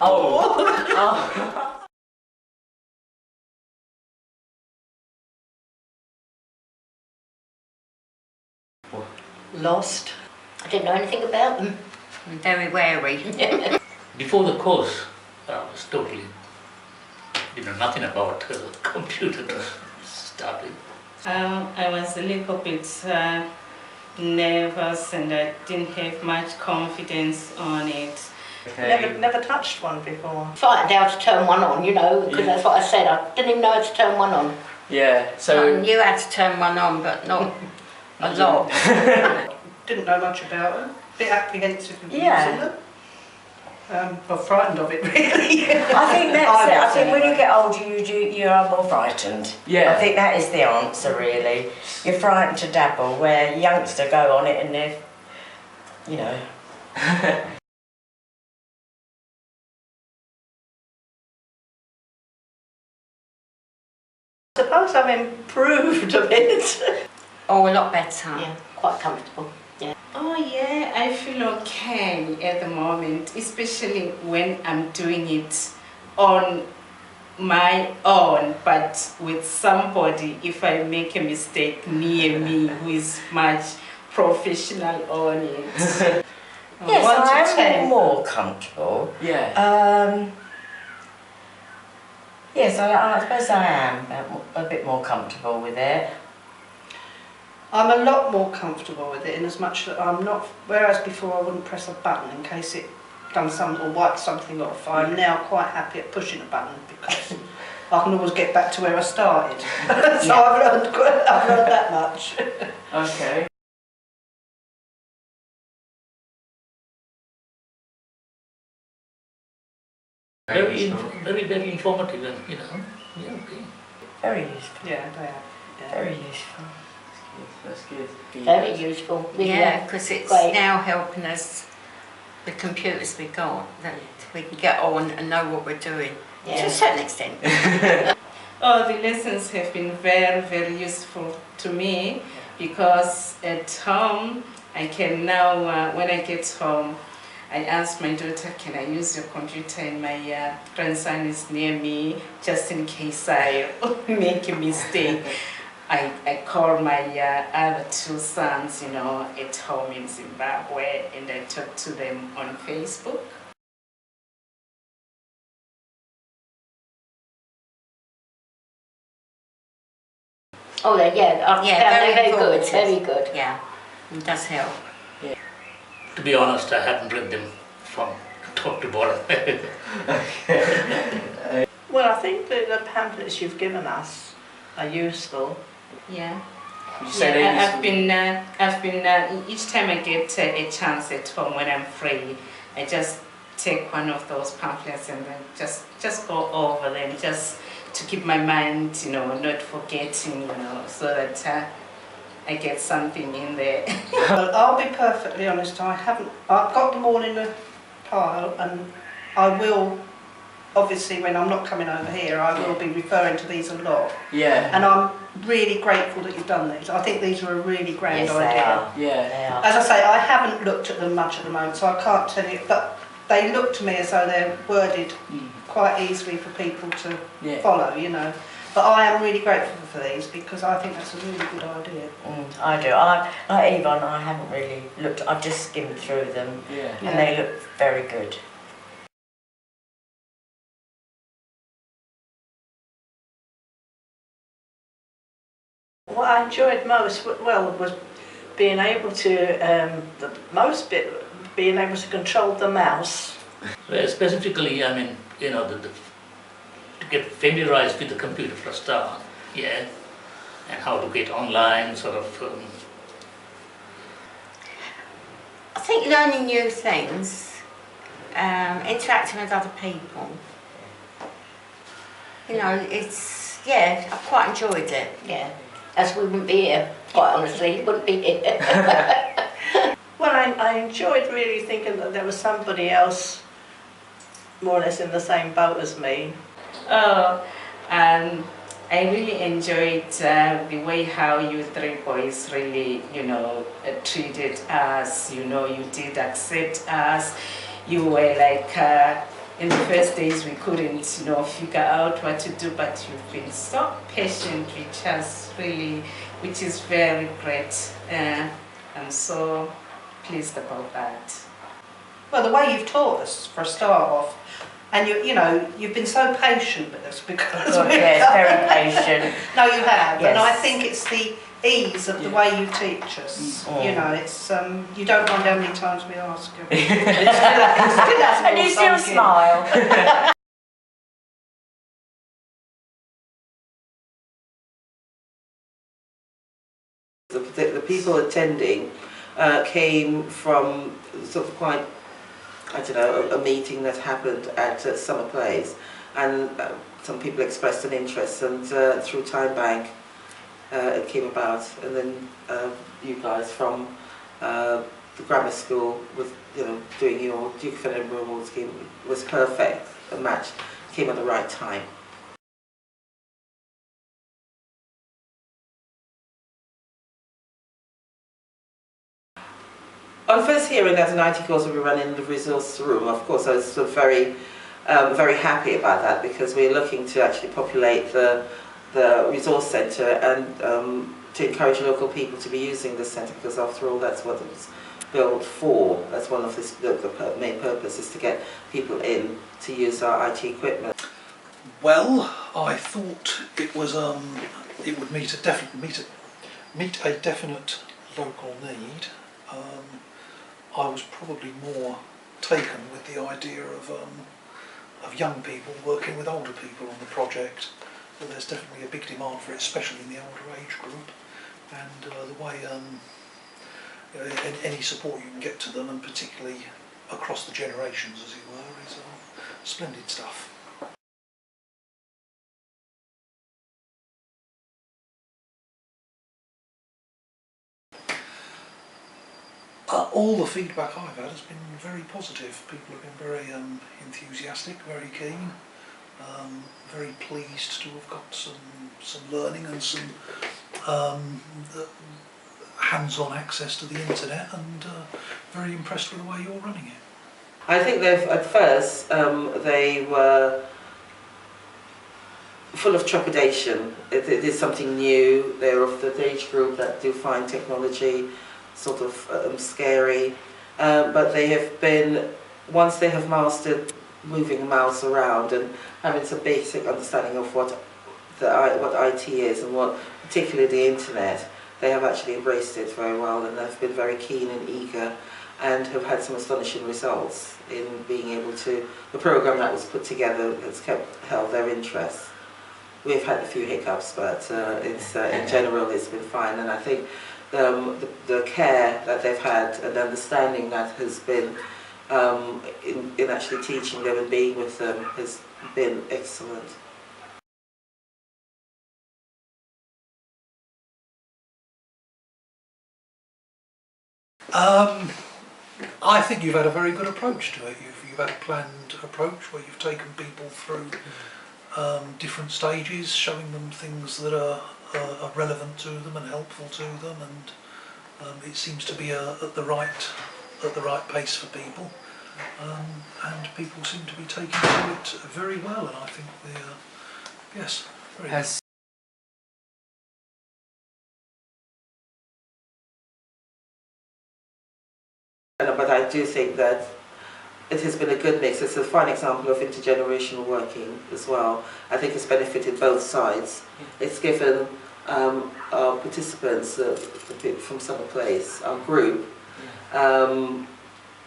Oh. Lost. I didn't know anything about them. I'm very wary. Before the course, I was totally, nothing about computer to start with. I was a little bit nervous and I didn't have much confidence on it. Okay. Never touched one before. Frightened how to turn one on, because that's what I said. I didn't even know how to turn one on. Yeah, so... You had to turn one on, but not a lot. Didn't know much about them. A bit apprehensive of using them. Well, frightened of it really. I think that's it. I think when you get older you are more frightened. Yeah. I think that is the answer really. You're frightened to dabble, where youngsters go on it and they're, I suppose I've improved a bit. Oh, a lot better. Yeah, quite comfortable. Yeah. Oh yeah, I feel okay at the moment, especially when I'm doing it on my own, but with somebody, if I make a mistake near me who is much professional on it. Yes, I am more comfortable. Yeah. Yes, I suppose I am a bit more comfortable with it. I'm a lot more comfortable with it in as much that I'm not, whereas before I wouldn't press a button in case it done something or wiped something off. I'm now quite happy at pushing a button because I can always get back to where I started. So I've learned that much. Okay. Very informative, and yeah, okay. Very useful. Yeah, they are. Yeah. Very useful. That's good. Very useful. Really, Yeah, because it's great. now helping us, the computers we got, that we can get on and know what we're doing. Yeah. To a certain extent. Oh, the lessons have been very, very useful to me because at home I can now, when I get home, I ask my daughter, can I use your computer? And my grandson is near me, just in case I make a mistake. I call my other two sons, at home in Zimbabwe, and I talk to them on Facebook. Oh, yeah, very good, very good. Yeah, it does help. To be honest, I haven't read them from top to bottom. Well, I think the pamphlets you've given us are useful. Yeah. Would you say they're useful? I've been each time I get a chance at home when I'm free, I just take one of those pamphlets and then just go over them, just to keep my mind, not forgetting, so that I get something in there. Well, I'll be perfectly honest, I've got them all in a pile, and I will, obviously when I'm not coming over here, I will be referring to these a lot. Yeah. And I'm really grateful that you've done these. I think these are a really grand Yes, idea. they are. Yeah. They are. As I say, I haven't looked at them much at the moment, so I can't tell you, but they look to me as though they're worded quite easily for people to follow, But I am really grateful for these because I think that's a really good idea. I do. Like Yvonne, I haven't really looked, I've just skimmed through them and they look very good. What I enjoyed most, was being able to, being able to control the mouse. Well, specifically, to get familiarized with the computer for a start, and how to get online, sort of. I think learning new things, interacting with other people, I quite enjoyed it. Yeah, as we wouldn't be here, quite honestly, wouldn't be here. Well, I enjoyed really thinking that there was somebody else more or less in the same boat as me. Oh, and I really enjoyed the way how you three boys really, treated us. You did accept us. You were like in the first days we couldn't, figure out what to do, but you've been so patient with us, really, which is very great. I'm so pleased about that. Well, the way you've taught us, for a start off, and you've been so patient with us because Yes, very patient. No, you have, Yes. and I think it's the ease of the way you teach us. It's you don't mind how many times we ask you. And you still smile. The people attending came from sort of quite, I don't know, a meeting that happened at Summer Place, and some people expressed an interest, and through Time Bank it came about, and then you guys from the grammar school with doing your Duke of Edinburgh Award scheme was perfect. A match came at the right time. On first hearing that an IT course will be run in the resource room, of course, I was sort of very happy about that, because we're looking to actually populate the resource centre and to encourage local people to be using the centre, because after all that's what it's built for. That's one of the main purposes, to get people in to use our IT equipment. Well, I thought it was it would meet a definite local need. I was probably more taken with the idea of young people working with older people on the project. But there's definitely a big demand for it, especially in the older age group, and the way any support you can get to them, and particularly across the generations, as it were, is splendid stuff. All the feedback I've had has been very positive. People have been very enthusiastic, very keen, very pleased to have got some learning and some hands-on access to the internet, and very impressed with the way you're running it. I think at first they were full of trepidation. It is something new. They're of the age group that do find technology sort of scary, but they have been, once they have mastered moving a mouse around and having some basic understanding of what IT is and what particularly the internet, they have actually embraced it very well, and they've been very keen and eager, and have had some astonishing results in being able to, the program that was put together has held their interest. We've had a few hiccups, but it's in general it's been fine, and I think the care that they've had and the understanding that has been in actually teaching them and being with them has been excellent. I think you've had a very good approach to it. You've had a planned approach where you've taken people through different stages, showing them things that are relevant to them and helpful to them, and it seems to be at the right pace for people, and people seem to be taking to it very well, and I think they're yes, very good. But I do think that it has been a good mix. It's a fine example of intergenerational working as well. I think it's benefited both sides. It's given our participants from Summer Place, our group, a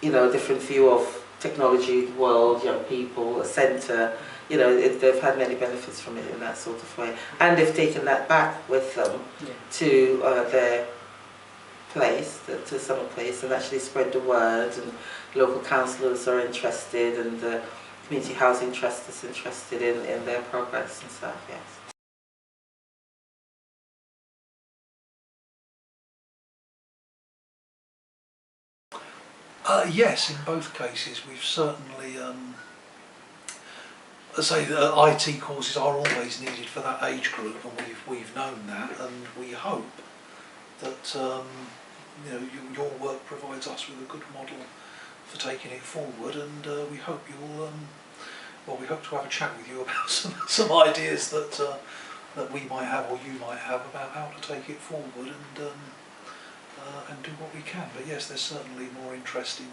different view of technology, the world, young people, a centre. They've had many benefits from it in that sort of way, and they've taken that back with them to their place, to Summer Place, and actually spread the word, and local councillors are interested, and the Community Housing Trust is interested in their progress and stuff, yes. Yes, in both cases we've certainly, I say that IT courses are always needed for that age group, and we've known that, and we hope that your work provides us with a good model for taking it forward, and we hope you'll well, we hope to have a chat with you about some ideas that that we might have or you might have about how to take it forward and do what we can. But yes, there's certainly more interest in,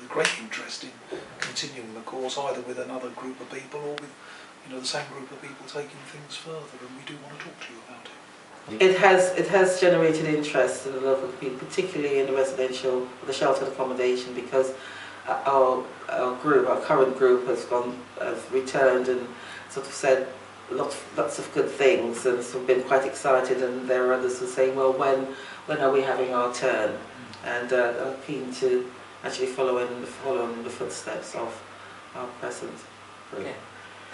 great interest in continuing the course, either with another group of people or with, the same group of people taking things further, and we do want to talk to you about it. It has generated interest in the local people, particularly in the residential, the sheltered accommodation, because our current group has returned and sort of said lots of good things, and so been quite excited. And there are others who are saying, well, when are we having our turn? And are keen to actually follow in the footsteps of our present group. Yeah.